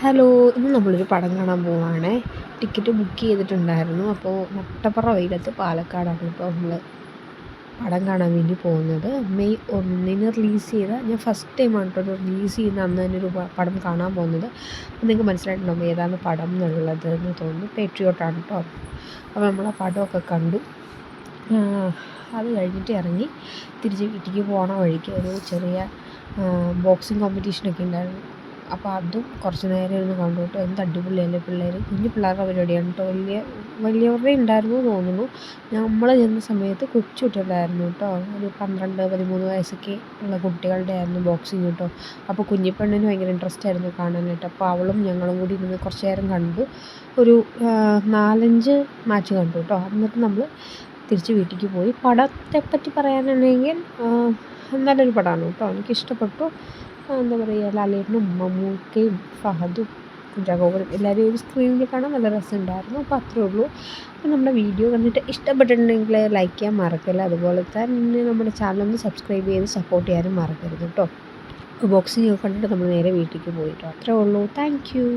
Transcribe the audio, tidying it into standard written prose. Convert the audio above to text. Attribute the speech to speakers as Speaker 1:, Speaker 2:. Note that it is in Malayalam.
Speaker 1: ഹലോ, ഇന്ന് നമ്മളൊരു പടം കാണാൻ പോവാണേ. ടിക്കറ്റ് ബുക്ക് ചെയ്തിട്ടുണ്ടായിരുന്നു. അപ്പോൾ നട്ടപ്പറ വെയിലത്ത് പാലക്കാടാണ് ഇപ്പോൾ നമ്മൾ പടം കാണാൻ വേണ്ടി പോകുന്നത്. മെയ് 1 റിലീസ് ചെയ്ത, ഞാൻ ഫസ്റ്റ് ടൈമാണ് കേട്ടോ റിലീസ് ചെയ്യുന്ന അന്ന് തന്നെ ഒരു പടം കാണാൻ പോകുന്നത്. അപ്പോൾ നിങ്ങൾക്ക് മനസ്സിലായിട്ടുണ്ടാകും ഏതാണ് പടം എന്നുള്ളത് എന്ന് തോന്നുന്നു. പേട്രിയോട്ടാണ് കേട്ടോ. അപ്പോൾ നമ്മൾ ആ പടമൊക്കെ കണ്ടു. അത് കഴിഞ്ഞിട്ട് ഇറങ്ങി തിരിച്ച് വീട്ടിലേക്ക് പോകണ വഴിക്ക് ഒരു ചെറിയ ബോക്സിങ് കോമ്പറ്റീഷനൊക്കെ ഉണ്ടായിരുന്നു. അപ്പോൾ അതും കുറച്ച് നേരം ഇരുന്ന് കണ്ടു കേട്ടോ. എന്ത് അടിപൊളിയല്ലേ പിള്ളേർ, കുഞ്ഞു പിള്ളേരുടെ പരിപാടിയാണ് കേട്ടോ. വലിയവരുടെ ഉണ്ടായിരുന്നു തോന്നുന്നു. നമ്മൾ ചെന്ന സമയത്ത് കൊച്ചു കുട്ടികളുണ്ടായിരുന്നു കേട്ടോ. ഒരു 12-13 വയസ്സൊക്കെ ഉള്ള കുട്ടികളുടെ ആയിരുന്നു ബോക്സിങ് കേട്ടോ. അപ്പോൾ കുഞ്ഞിപ്പെണ്ണിന് ഭയങ്കര ഇൻട്രസ്റ്റ് ആയിരുന്നു കാണാനായിട്ട്. അപ്പോൾ അവളും ഞങ്ങളും കൂടി ഇരുന്ന് കുറച്ച് നേരം കണ്ടു. ഒരു 4-5 മാച്ച് കണ്ടു കേട്ടോ. എന്നിട്ട് നമ്മൾ തിരിച്ച് വീട്ടിലേക്ക് പോയി. പടത്തെപ്പറ്റി പറയാനാണെങ്കിൽ നല്ലൊരു പടമാണ് കേട്ടോ. എനിക്കിഷ്ടപ്പെട്ടു. എന്താ പറയുക, ലാലേട്ടനും മമ്മൂക്കയും ഫഹദും കുഞ്ചാക്കോബനും എല്ലാവരും ഒരു സ്ക്രീനിൽ കാണാൻ നല്ല രസമുണ്ടായിരുന്നു. അപ്പോൾ അത്രേ ഉള്ളൂ. അപ്പോൾ നമ്മുടെ വീഡിയോ കണ്ടിട്ട് ഇഷ്ടപ്പെട്ടിട്ടുണ്ടെങ്കിൽ ലൈക്ക് ചെയ്യാൻ മറക്കല്ല. അതുപോലെ തന്നെ നമ്മുടെ ചാനലൊന്ന് സബ്സ്ക്രൈബ് ചെയ്ത് സപ്പോർട്ട് ചെയ്യാനും മറക്കരുത് കേട്ടോ. ബോക്സിംഗ് ഒക്കെ കണ്ടിട്ട് നമ്മൾ നേരെ വീട്ടിലേക്ക് പോയി കേട്ടോ. അത്രേ ഉള്ളൂ. Thank you.